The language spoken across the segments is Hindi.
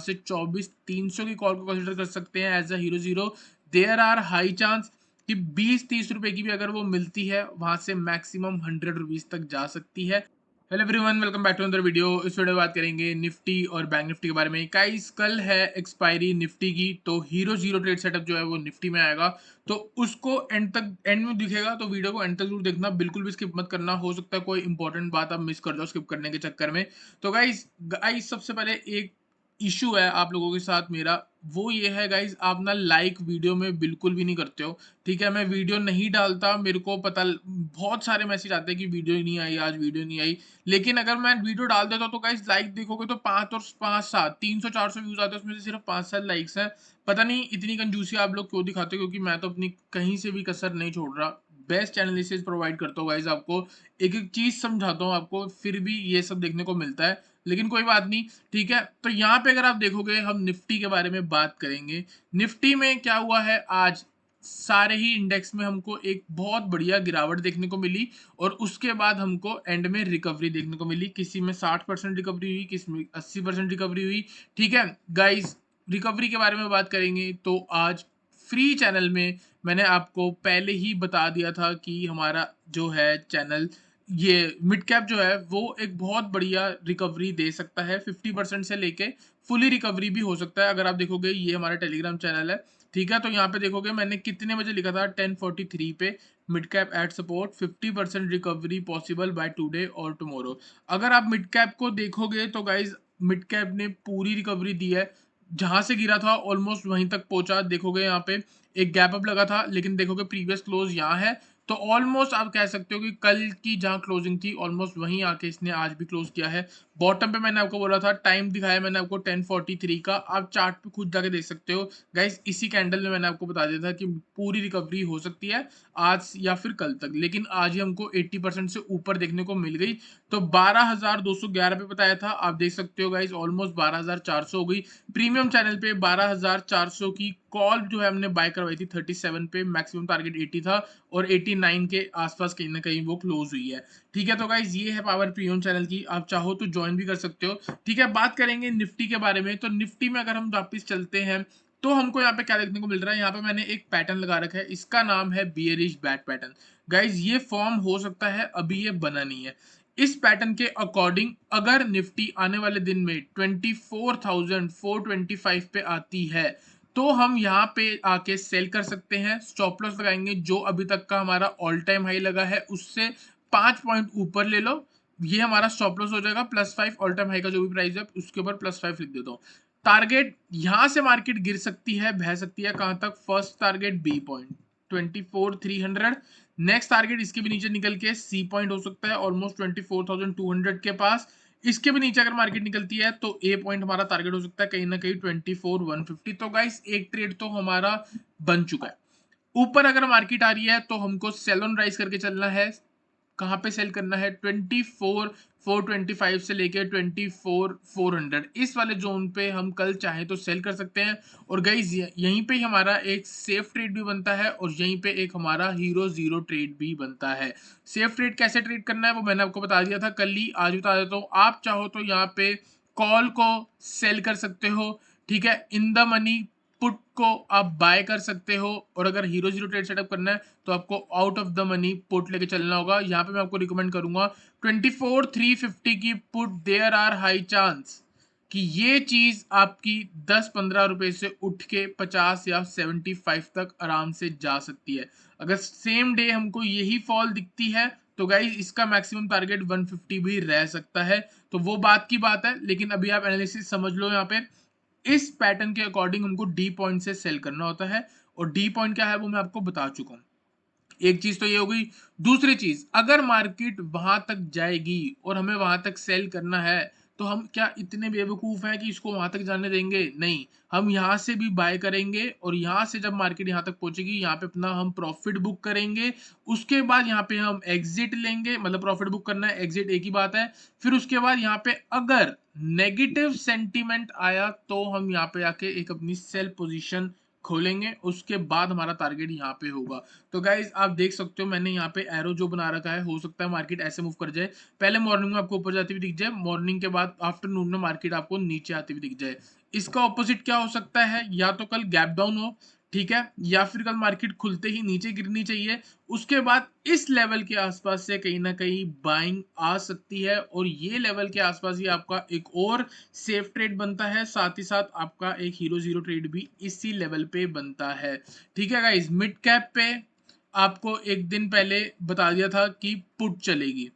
से 24,300 की कॉल को कंसिडर कर सकते हैं as a hero zero. There are high chance कि 20-30 रुपए की भी अगर वो मिलती है वहां से मैक्सिमम 100 रुपीज तक जा सकती है। Hello everyone, welcome back to another video. इस वीडियो में बात करेंगे निफ्टी और बैंक निफ्टी के बारे में। गाइस कल है एक्सपायरी निफ्टी की, तो हीरो जीरो ट्रेड सेटअप जो है वो निफ्टी में आएगा, तो उसको एंड में दिखेगा, तो वीडियो को एंड तक जरूर देखना, बिल्कुल भी स्किप मत करना। हो सकता है कोई इंपॉर्टेंट बात आप मिस कर जाओ स्किप करने के चक्कर में। तो गाइस गाइस सबसे पहले एक इशू है आप लोगों के साथ मेरा, वो ये है गाइस, आप ना लाइक वीडियो में बिल्कुल भी नहीं करते हो। ठीक है, मैं वीडियो नहीं डालता, मेरे को पता, बहुत सारे मैसेज आते हैं कि वीडियो नहीं आई, आज वीडियो नहीं आई। लेकिन अगर मैं वीडियो डाल देता हूँ तो गाइस लाइक देखोगे तो 5 और 5 7 300-400 व्यूज आते हैं, उसमें से सिर्फ 5-7 लाइक्स हैं। पता नहीं इतनी कंजूसी आप लोग क्यों दिखाते हो, क्योंकि मैं तो अपनी कहीं से भी कसर नहीं छोड़ रहा। बेस्ट एनालिसिस प्रोवाइड करता हूँ गाइस आपको, एक एक चीज समझाता हूँ आपको, फिर भी ये सब देखने को मिलता है। लेकिन कोई बात नहीं, ठीक है। तो यहाँ पे अगर आप देखोगे, हम निफ्टी के बारे में बात करेंगे। निफ्टी में क्या हुआ है आज, सारे ही इंडेक्स में हमको एक बहुत बढ़िया गिरावट देखने को मिली, और उसके बाद हमको एंड में रिकवरी देखने को मिली। किसी में 60% रिकवरी हुई, किसी में 80% रिकवरी हुई। ठीक है गाइस, रिकवरी के बारे में बात करेंगे तो आज फ्री चैनल में मैंने आपको पहले ही बता दिया था कि हमारा जो है चैनल, ये मिड कैप जो है वो एक बहुत बढ़िया रिकवरी दे सकता है। 50% से लेके फुली रिकवरी भी हो सकता है। अगर आप देखोगे, ये हमारा टेलीग्राम चैनल है, ठीक है। तो यहाँ पे देखोगे मैंने कितने बजे लिखा था, 10:43 पे, mid cap eight support 50% recovery possible by today और टुमारो। अगर आप मिड कैप को देखोगे तो गाइज मिड कैप ने पूरी रिकवरी दी है। जहां से गिरा था ऑलमोस्ट वहीं तक पहुंचा। देखोगे यहाँ पे एक गैप अप लगा था, लेकिन देखोगे प्रीवियस क्लोज यहाँ है, तो ऑलमोस्ट आप कह सकते हो कि कल की जहां क्लोजिंग थी ऑलमोस्ट वहीं आके इसने आज भी क्लोज किया है। बॉटम पे मैंने आपको बोला था, टाइम दिखाया मैंने आपको 10:43 का, आप चार्ट पे खुद जाके देख सकते हो। गाइस इसी कैंडल में मैंने आपको बता दिया था कि पूरी रिकवरी हो सकती है आज या फिर कल तक, लेकिन आज ही हमको 80% से ऊपर देखने को मिल गई। तो 12,211 पे बताया था, आप देख सकते हो गाइस ऑलमोस्ट 12,400 हो गई। प्रीमियम चैनल पे 12,400 की कॉल जो है हमने बाय करवाई थी 37 पे, मैक्सिमम टारगेट 80 था, और 89 के आसपास कहीं ना कहीं वो क्लोज हुई है। ठीक है, तो गाइज ये है पावर प्रीमियम चैनल की, आप चाहो तो ज्वाइन भी कर सकते हो। ठीक है, बात करेंगे निफ्टी के बारे में। तो निफ्टी में अगर हम वापिस चलते हैं तो हमको यहाँ पे क्या देखने को मिल रहा है, यहाँ पे मैंने एक पैटर्न लगा रखा है, इसका नाम है बियरिश बैट पैटर्न। गाइज ये फॉर्म हो सकता है अभी ये बना नहीं है। इस पैटर्न के अकॉर्डिंग अगर निफ्टी आने वाले दिन में 24,425 पे आती है, तो हम यहाँ पे आके सेल कर सकते हैं। स्टॉप लॉस लगाएंगे, जो अभी तक का हमारा ऑल टाइम हाई लगा है उससे 5 पॉइंट ऊपर ले लो, ये हमारा स्टॉप लॉस हो जाएगा। +5 ऑल टाइम हाई का जो भी प्राइस है उसके ऊपर +5 लिख देता हूँ। टारगेट यहां से मार्केट गिर सकती है, बह सकती है कहां तक, first target B point 24,300, next target इसके भी नीचे निकल के सी पॉइंट हो सकता है ऑलमोस्ट 24,200 के पास। इसके भी नीचे अगर मार्केट निकलती है तो ए पॉइंट हमारा टारगेट हो सकता है कहीं ना कहीं 24,150। तो गाइस एक ट्रेड तो हमारा बन चुका है। ऊपर अगर मार्केट आ रही है तो हमको सेल ऑन राइज करके चलना है। कहां पे सेल करना है, 24,425 से लेके 24,400, इस वाले जोन पे हम कल चाहे तो सेल कर सकते हैं। और गाइज यहीं पे हमारा एक सेफ ट्रेड भी बनता है, और यहीं पे एक हमारा हीरो जीरो ट्रेड भी बनता है। सेफ ट्रेड कैसे ट्रेड करना है वो मैंने आपको बता दिया था कल ही, आज बता देता हूँ। आप चाहो तो यहाँ पे कॉल को सेल कर सकते हो, ठीक है। इन द मनी पुट को आप बाय कर सकते हो, और अगर हीरो जीरो ट्रेड सेटअप करना है तो आपको out of the money put लेके चलना होगा। यहाँ पे मैं आपको रिकमेंड करूंगा 24,350 की put, there are high chance कि ये चीज आपकी 10-15 रुपए से उठ के 50 या 75 तक आराम से जा सकती है। अगर सेम डे हमको यही फॉल दिखती है तो गाइज इसका मैक्सिमम टारगेट 150 भी रह सकता है। तो वो बात की बात है, लेकिन अभी आप एनालिसिस समझ लो। यहाँ पे इस पैटर्न के अकॉर्डिंग हमको डी पॉइंट से सेल करना होता है, और डी पॉइंट क्या है वो मैं आपको बता चुका हूं। एक चीज तो ये हो गई। दूसरी चीज, अगर मार्केट वहां तक जाएगी और हमें वहां तक सेल करना है, तो हम क्या इतने बेवकूफ हैं कि इसको वहां तक जाने देंगे? नहीं, हम यहां से भी बाय करेंगे, और यहां से जब मार्केट यहां तक पहुंचेगी यहाँ पे अपना हम प्रॉफिट बुक करेंगे। उसके बाद यहाँ पे हम एग्जिट लेंगे, मतलब प्रॉफिट बुक करना है, एग्जिट एक ही बात है। फिर उसके बाद यहाँ पे अगर नेगेटिव सेंटीमेंट आया तो हम यहाँ पे आके एक अपनी सेल पोजीशन खोलेंगे, उसके बाद हमारा टारगेट यहाँ पे होगा। तो गाइज आप देख सकते हो मैंने यहाँ पे एरो जो बना रखा है, हो सकता है मार्केट ऐसे मूव कर जाए, पहले मॉर्निंग में आपको ऊपर जाती हुई दिख जाए, मॉर्निंग के बाद आफ्टरनून में मार्केट आपको नीचे आती हुई दिख जाए। इसका ऑपोजिट क्या हो सकता है, या तो कल गैप डाउन हो, ठीक है, या फिर कल मार्केट खुलते ही नीचे गिरनी चाहिए, उसके बाद इस लेवल के आसपास से कहीं ना कहीं बाइंग आ सकती है और ये लेवल के आसपास ही आपका एक और सेफ ट्रेड बनता है, साथ ही साथ आपका एक हीरो जीरो ट्रेड भी इसी लेवल पे बनता है। ठीक है गाइस, मिड कैप पे आपको एक दिन पहले बता दिया था कि पुट चलेगी,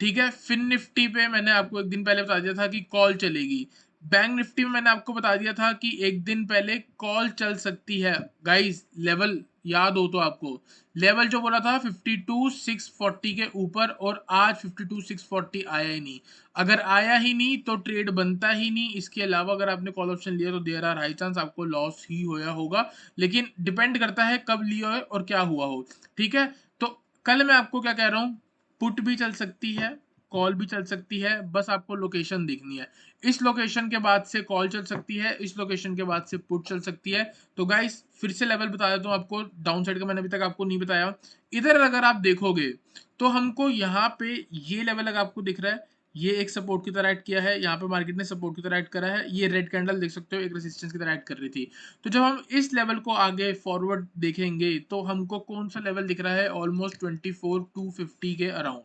ठीक है। फिन निफ्टी पे मैंने आपको एक दिन पहले बता दिया था कि कॉल चलेगी। बैंक निफ्टी में मैंने आपको बता दिया था कि एक दिन पहले कॉल चल सकती है। गाइस लेवल याद हो तो आपको, लेवल जो बोला था 52,640 के ऊपर, और आज 52,640 आया ही नहीं। अगर आया ही नहीं तो ट्रेड बनता ही नहीं। इसके अलावा अगर आपने कॉल ऑप्शन लिया तो देयर आर हाई चांस आपको लॉस ही होया होगा, लेकिन डिपेंड करता है कब लिया हो और क्या हुआ हो, ठीक है। तो कल मैं आपको क्या कह रहा हूँ, पुट भी चल सकती है, कॉल भी चल सकती है, बस आपको लोकेशन देखनी है। इस लोकेशन के बाद से कॉल चल सकती है, इस लोकेशन के बाद से पुट चल सकती है। तो गाइस फिर से लेवल बता देता हूँ आपको, डाउन साइड का मैंने अभी तक आपको नहीं बताया। इधर अगर आप देखोगे तो हमको यहाँ पे ये लेवल अगर आपको दिख रहा है, ये एक सपोर्ट की तरह ऐड किया है, यहाँ पे मार्केट ने सपोर्ट की तरह ऐड करा है, ये रेड कैंडल देख सकते हो एक रेजिस्टेंस की तरह ऐड कर रही थी। तो जब हम इस लेवल को आगे फॉरवर्ड देखेंगे तो हमको कौन सा लेवल दिख रहा है, ऑलमोस्ट 24,250 के अराउंड,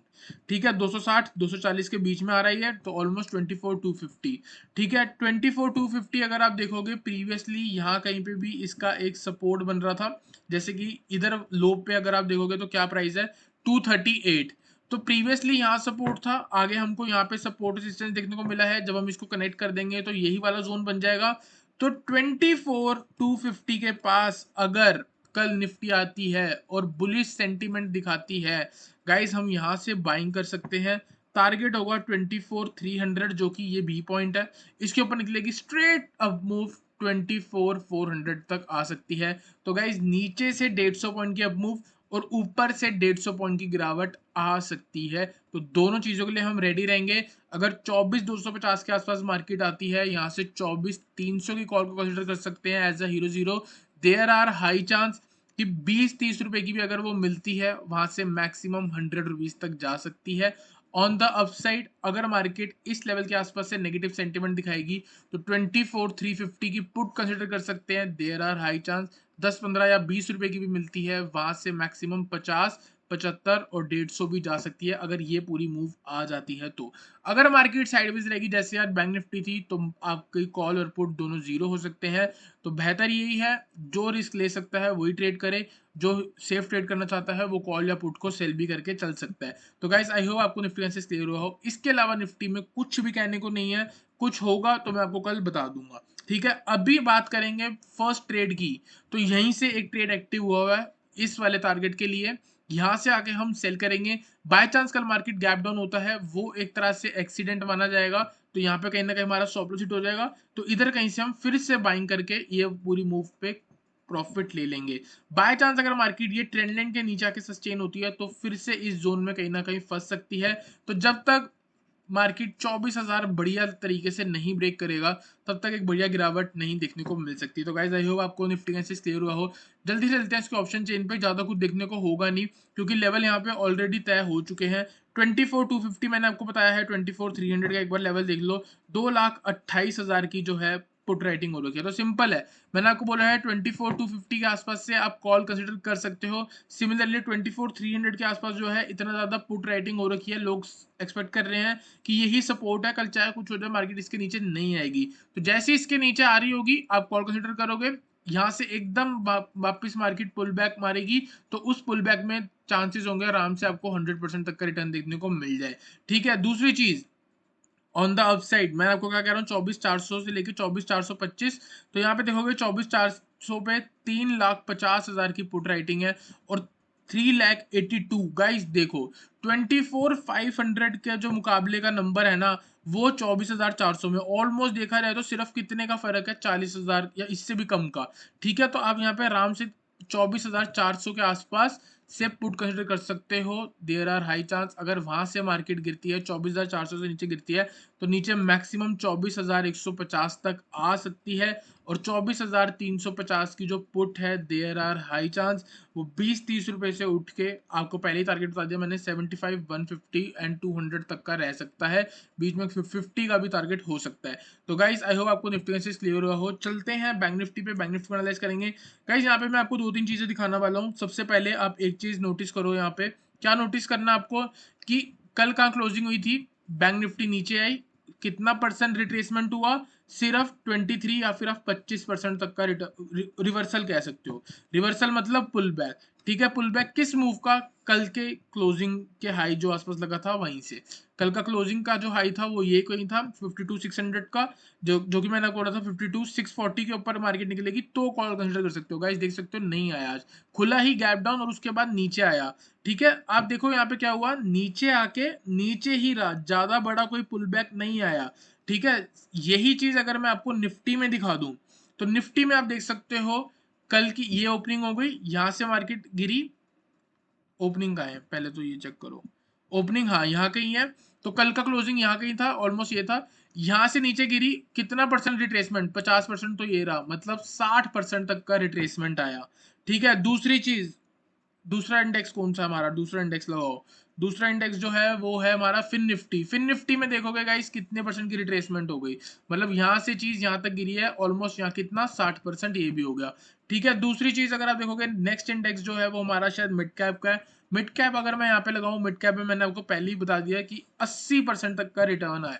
ठीक है। 260 240 के बीच में आ रही है, तो ऑलमोस्ट 24,250, ठीक है। 24,250 अगर आप देखोगे प्रीवियसली यहाँ कहीं पे भी इसका एक सपोर्ट बन रहा था, जैसे कि इधर लो पे अगर आप देखोगे तो क्या प्राइस है 238, तो प्रीवियसली यहाँ सपोर्ट था, आगे हमको यहाँ पे सपोर्ट रेजिस्टेंस देखने को मिला है। जब हम इसको कनेक्ट कर देंगे तो यही वाला जोन बन जाएगा। तो 24,250 के पास अगर कल निफ्टी आती है और बुलिश सेंटीमेंट दिखाती है गाइस, हम यहां से बाइंग कर सकते हैं। टारगेट होगा 24,300 जो कि ये बी पॉइंट है, इसके ऊपर निकलेगी स्ट्रेट अप मूव 24,400 तक आ सकती है। तो गाइस नीचे से 150 पॉइंट की अप मूव और ऊपर से 150 पॉइंट की गिरावट आ सकती है, तो दोनों चीजों के लिए हम रेडी रहेंगे। अगर 24,250 के आसपास मार्केट आती है, यहाँ से 24,300 की कॉल को कंसिडर कर सकते हैं as a hero zero. There are high chance कि 20-30 रुपए की भी अगर वो मिलती है, वहां से मैक्सिमम 100 रुपीज तक जा सकती है। ऑन द अपसाइड अगर मार्केट इस लेवल के आसपास से नेगेटिव सेंटीमेंट दिखाएगी तो 24,350 की पुट कंसिडर कर सकते हैं। देयर आर हाई चांस 10-15 या 20 रुपए की भी मिलती है, वहां से मैक्सिमम 50 75 और 150 भी जा सकती है अगर ये पूरी मूव आ जाती है। तो अगर मार्केट साइडवेज रहेगी जैसे आज बैंक निफ्टी थी, तो आपकी कॉल और पुट दोनों जीरो हो सकते हैं। तो बेहतर यही है, जो रिस्क ले सकता है वही ट्रेड करे, जो सेफ ट्रेड करना चाहता है वो कॉल या पुट को सेल भी करके चल सकता है। तो गाइस आई होप आपको निफ्टी एनालिसिस क्लियर हुआ हो। इसके अलावा निफ्टी में कुछ भी कहने को नहीं है, कुछ होगा तो मैं आपको कल बता दूंगा, ठीक है। अभी बात करेंगे फर्स्ट ट्रेड की, तो यहीं से एक ट्रेड एक्टिव हुआ हुआ है इस वाले टारगेट के लिए, यहां से आके हम सेल करेंगे। बाय चांस कल मार्केट गैप डाउन होता है, वो एक तरह से एक्सीडेंट माना जाएगा, तो यहाँ पे कहीं ना कहीं हमारा स्टॉप लॉस हिट हो जाएगा, तो इधर कहीं से हम फिर से बाइंग करके ये पूरी मूव पे प्रॉफिट ले लेंगे। बाय चांस अगर मार्केट ये ट्रेंड लाइन के नीचे आके सस्टेन होती है तो फिर से इस जोन में कहीं ना कहीं फंस सकती है। तो जब तक मार्केट 24,000 बढ़िया तरीके से नहीं ब्रेक करेगा, तब तक एक बढ़िया गिरावट नहीं देखने को मिल सकती। तो गाइस आई होप आपको निफ्टी का एनालिसिस क्लियर हुआ हो। जल्दी से चलते हैं इसके ऑप्शन चेन पे, ज्यादा कुछ देखने को होगा नहीं क्योंकि लेवल यहाँ पे ऑलरेडी तय हो चुके हैं। 24,250 मैंने आपको बताया है, 24,300 का एक बार लेवल देख लो, 2,28,000 की जो है पुट राइटिंग हो रखी है। तो सिंपल है, मैंने आपको बोला है 24,250 के आसपास से आप कॉल कंसिडर कर सकते हो। सिमिलरली 24,300 के आसपास जो है इतना ज्यादा पुट राइटिंग हो रखी है, लोग एक्सपेक्ट कर रहे हैं कि यही सपोर्ट है, कल चाहे कुछ हो जाए मार्केट इसके नीचे नहीं आएगी। तो जैसे इसके नीचे आ रही होगी आप कॉल कंसिडर करोगे, यहाँ से एकदम वापस मार्केट पुल बैक मारेगी, तो उस पुल बैक में चांसेस होंगे आराम से आपको 100% तक का रिटर्न देखने को मिल जाए, ठीक है। दूसरी चीज ऑन द अपसाइड मैं आपको क्या कह रहा हूँ, 24,400 से लेके 24,425, तो यहाँ पे देखोगे 24,400 पे 3,50,000 की पुट राइटिंग है और 3,82 गाइस देखो 24,500 के जो मुकाबले का नंबर है ना, वो 24,400 में ऑलमोस्ट देखा जाए तो सिर्फ कितने का फर्क है, 40,000 या इससे भी कम का, ठीक है। तो आप यहाँ पे आराम से 24,400 के आसपास से पुट कंसिडर कर सकते हो। देयर आर हाई चांस अगर वहां से मार्केट गिरती है 24,400 से नीचे गिरती है तो नीचे मैक्सिमम 24,150 तक आ सकती है, और 24,350 की जो पुट है देयर आर हाई चांस वो 20-30 रुपए से उठ के, आपको पहले ही टारगेट बता दिया मैंने, 75, 150 एंड 200 तक का रह सकता है, बीच में 50 का भी टारगेट हो सकता है। तो गाइस आई होप आपको निफ्टी एनालिसिस क्लियर हुआ हो। चलते हैं बैंक निफ्टी पे, बैंक निफ्टी को एनालाइज करेंगे। गाइस यहाँ पे मैं आपको 2-3 चीजें दिखाने वाला हूँ। सबसे पहले आप एक चीज नोटिस करो, यहाँ पे क्या नोटिस करना आपको कि कल कहाँ क्लोजिंग हुई थी, बैंक निफ्टी नीचे आई, कितना परसेंट रिट्रेसमेंट हुआ, सिर्फ 23 या फिर आप 25% तक का रिवर्सल कह सकते हो। रिवर्सल मतलब पुल बैक, ठीक है। पुल बैक किस मूव का, कल के क्लोजिंग के हाई जो आसपास लगा था वहीं से। कल का क्लोजिंग का जो हाई था वो ये कहीं था 52,600 का, जो कि मैंने बोला था 52,640 के ऊपर मार्केट निकलेगी तो कॉल कंसिडर कर सकते हो। गाइस देख सकते हो नहीं आया आज, खुला ही गैप डाउन और उसके बाद नीचे आया, ठीक है। आप देखो यहाँ पे क्या हुआ, नीचे आके नीचे ही रहा, ज्यादा बड़ा कोई पुल बैक नहीं आया, ठीक है। यही चीज अगर मैं आपको निफ्टी में दिखा दूं, तो निफ्टी में आप देख सकते हो कल की ये ओपनिंग हो गई, यहां से मार्केट गिरी, ओपनिंग का है पहले तो ये चेक करो, ओपनिंग हाँ यहाँ कहीं है, तो कल का क्लोजिंग यहाँ कहीं था, ऑलमोस्ट ये था, यहाँ से नीचे गिरी, कितना परसेंट रिट्रेसमेंट, 50%, तो ये रहा, मतलब 60% तक का रिट्रेसमेंट आया, ठीक है। दूसरी चीज, दूसरा इंडेक्स कौन सा हमारा, दूसरा इंडेक्स लगाओ, दूसरा इंडेक्स जो है वो है हमारा फिन निफ्टी। फिन निफ्टी में देखोगे गाइस कितने परसेंट की रिट्रेसमेंट हो गई, मतलब यहाँ से चीज यहाँ तक गिरी है, ऑलमोस्ट यहाँ कितना 60%, ये भी हो गया, ठीक है। दूसरी चीज अगर आप देखोगे, नेक्स्ट इंडेक्स जो है वो हमारा शायद मिड कैप का है। मिड कैप अगर मैं यहाँ पे लगाऊं, मिड कैप में मैंने आपको पहले ही बता दिया कि 80% तक का रिटर्न आया,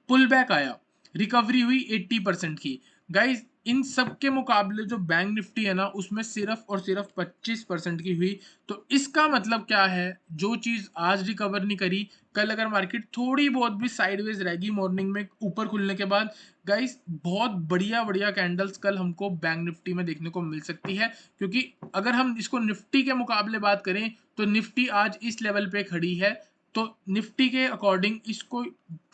पुल बैक आया, रिकवरी हुई 80% की। गाइस इन सब के मुकाबले जो बैंक निफ्टी है ना, उसमें सिर्फ और सिर्फ 25% की हुई। तो इसका मतलब क्या है, जो चीज आज रिकवर नहीं करी, कल अगर मार्केट थोड़ी बहुत भी साइडवेज रहेगी मॉर्निंग में ऊपर खुलने के बाद, गाइस बहुत बढ़िया बढ़िया कैंडल्स कल हमको बैंक निफ्टी में देखने को मिल सकती है। क्योंकि अगर हम इसको निफ्टी के मुकाबले बात करें, तो निफ्टी आज इस लेवल पे खड़ी है, तो निफ्टी के अकॉर्डिंग इसको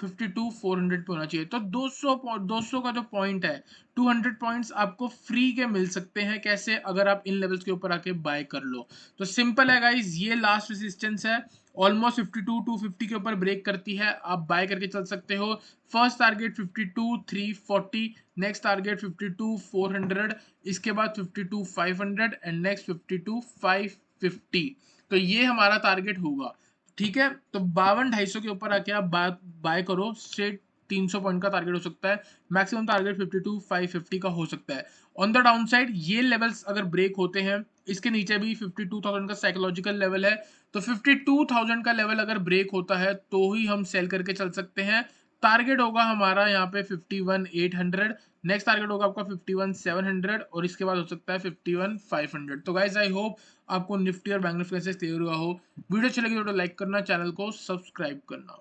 52,400 पे होना चाहिए। तो 200 का जो पॉइंट है, 200 पॉइंट्स आपको फ्री के मिल सकते हैं, कैसे, अगर आप इन लेवल्स के ऊपर आके बाय कर लो। तो सिंपल है गाइज, ये लास्ट रेजिस्टेंस है, ऑलमोस्ट 52,250 के ऊपर ब्रेक करती है, आप बाय करके चल सकते हो। फर्स्ट टारगेट 52,340, नेक्स्ट टारगेट 52,400, इसके बाद 52,500 एंड नेक्स्ट 52,550। तो ये हमारा टारगेट होगा, ठीक है। तो 52,250 के ऊपर आके आप बाय करो, स्ट्रेट 300 पॉइंट का टारगेट हो सकता है, मैक्सिमम टारगेट 52,550 का हो सकता है। ऑन द डाउन साइड ये लेवल्स अगर ब्रेक होते हैं, इसके नीचे भी 52,000 का साइकोलॉजिकल लेवल है, तो 52,000 का लेवल अगर ब्रेक होता है तो ही हम सेल करके चल सकते हैं। टारगेट होगा हमारा यहाँ पे 51,800, नेक्स्ट टारगेट होगा आपका 51,700, और इसके बाद हो सकता है 51,500। तो गाइज आई होप आपको निफ्टी और बैंक निफ्टी से क्लियर हुआ हो। वीडियो अच्छी लगी तो लाइक करना, चैनल को सब्सक्राइब करना।